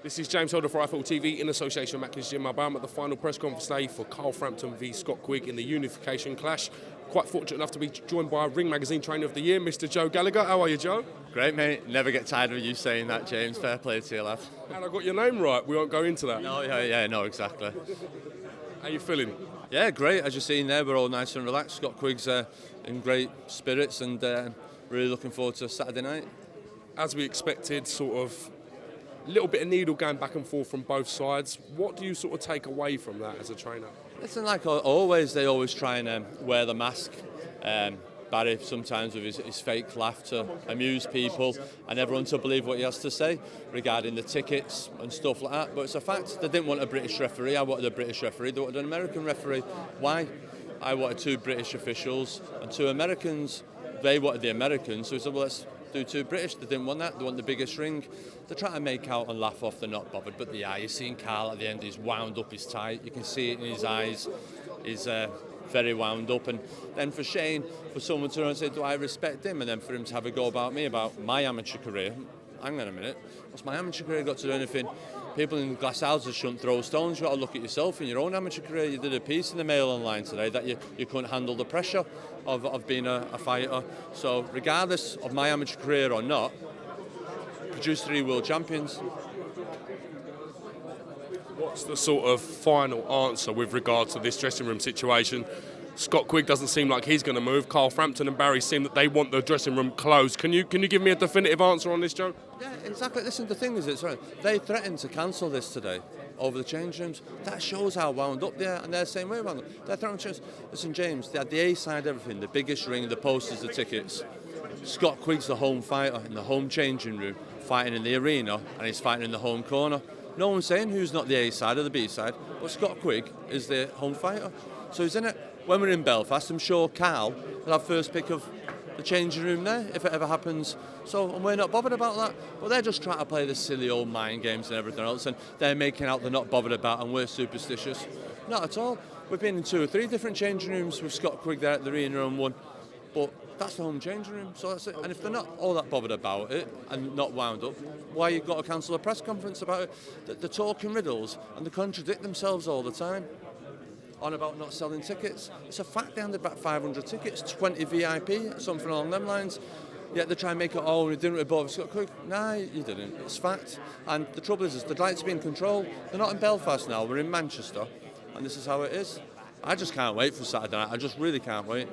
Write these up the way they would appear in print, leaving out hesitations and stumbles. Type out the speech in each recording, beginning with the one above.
This is James Holder for iFootball TV in association with Macklin's Gym. I'm at the final press conference today for FRAMPTON v Scott Quigg in the unification clash. Quite fortunate enough to be joined by Ring Magazine Trainer of the Year, Mr. Joe Gallagher. How are you, Joe? Great, mate. Never get tired of you saying that, James. Fair play to you, lad. And I got your name right. We won't go into that. No, exactly. How you feeling? Yeah, great. As you've seen there, we're all nice and relaxed. Scott Quigg's in great spirits and really looking forward to Saturday night. As we expected, sort of a little bit of needle going back and forth from both sides. What do you sort of take away from that as a trainer? Listen, like always, they always try and wear the mask. Barry sometimes with his fake laugh to amuse people and everyone to believe what he has to say regarding the tickets and stuff like that. But it's a fact, they didn't want a British referee. I wanted a British referee. They wanted an American referee. Why? I wanted two British officials and two Americans. They wanted the Americans. So we said, well, let's do two British. They didn't want that. They want the biggest ring. They're trying to make out and laugh off. They're not bothered. But you're seeing Carl at the end. He's wound up. He's tight. You can see it in his eyes. He's very wound up. And then for Shane, for someone to and say, do I respect him? And then for him to have a go about me, about my amateur career. Hang on a minute. What's my amateur career got to do anything? People in glass houses shouldn't throw stones. You've got to look at yourself in your own amateur career. You did a piece in the Mail Online today that you couldn't handle the pressure of being a fighter. So regardless of my amateur career or not, produced 3 world champions. What's the sort of final answer with regard to this dressing room situation? Scott Quigg doesn't seem like he's going to move. Carl Frampton and Barry seem that they want the dressing room closed. Can you give me a definitive answer on this, Joe? Yeah, exactly. Listen, the thing is, they threatened to cancel this today over the change rooms. That shows how wound up they are, and they're the same way wound up. They're threatening to change. Listen, James, they had the A side, everything, the biggest ring, the posters, the tickets. Scott Quigg's the home fighter in the home changing room, fighting in the arena, and he's fighting in the home corner. No one's saying who's not the A side or the B side, but Scott Quigg is the home fighter. So he's in it. When we're in Belfast, I'm sure Carl will have first pick of the changing room there, if it ever happens. So, and we're not bothered about that. But they're just trying to play the silly old mind games and everything else, and they're making out they're not bothered about and we're superstitious. Not at all. We've been in 2 or 3 different changing rooms with Scott Quigg there at the arena and one. But that's the home changing room, so that's it. And if they're not all that bothered about it and not wound up, why you've got to cancel a press conference about it? They're talking riddles and they contradict themselves all the time on about not selling tickets. It's a fact they handed back 500 tickets, 20 VIP, something along them lines. Yet they try and make it, oh, we didn't report Scott Quigg. Nah, you didn't. It's fact. And the trouble is they'd like to be in control. They're not in Belfast now, we're in Manchester, and this is how it is. I just can't wait for Saturday night. I just really can't wait.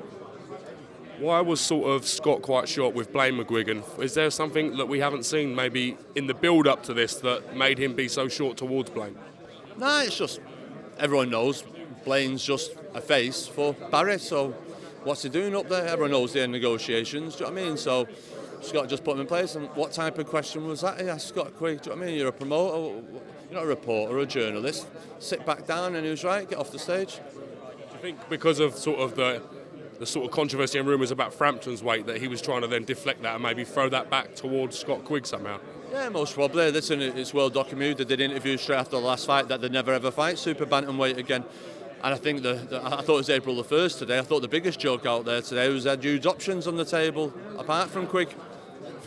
Why was sort of Scott quite short with Blaine McGuigan? Is there something that we haven't seen maybe in the build-up to this that made him be so short towards Blaine? Nah, it's just, everyone knows Blaine's just a face for Barry, so what's he doing up there? Everyone knows they're in negotiations, do you know what I mean? So Scott just put him in place, and what type of question was that? He asked Scott Quigg, do you know what I mean? You're a promoter, you're not a reporter or a journalist. Sit back down, and he was right, get off the stage. Do you think because of sort of the sort of controversy and rumours about Frampton's weight that he was trying to then deflect that and maybe throw that back towards Scott Quigg somehow? Yeah, most probably. Listen, it's well documented. They did interviews straight after the last fight that they'd never ever fight super bantamweight again. And I think I thought it was April the 1st today. I thought the biggest joke out there today was they had huge options on the table, apart from Quigg.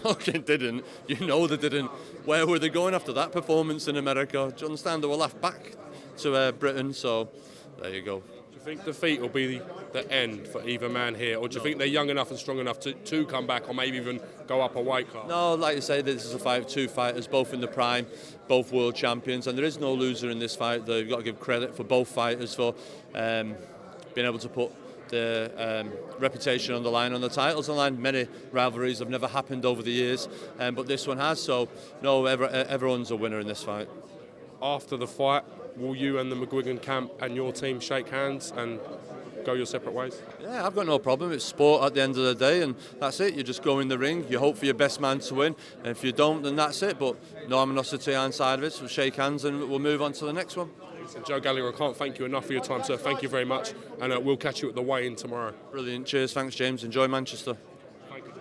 Fucking didn't. You know they didn't. Where were they going after that performance in America? Do you understand? They were laughed back to Britain, so there you go. Do you think defeat will be the end for either man here, or do you think they're young enough and strong enough to come back or maybe even go up a weight class? No, like you say, this is a fight of 2 fighters, both in the prime, both world champions, and there is no loser in this fight. You've got to give credit for both fighters for being able to put the reputation on the line, on the titles on the line. Many rivalries have never happened over the years, but this one has, so no, everyone's a winner in this fight. After the fight, will you and the McGuigan camp and your team shake hands and go your separate ways? Yeah, I've got no problem. It's sport at the end of the day, and that's it. You just go in the ring, you hope for your best man to win, and if you don't, then that's it. But no animosity inside of it, so we'll shake hands and we'll move on to the next one. So Joe Gallagher, I can't thank you enough for your time, sir. Thank you very much, and we'll catch you at the weigh-in tomorrow. Brilliant. Cheers. Thanks, James. Enjoy Manchester. Thank you.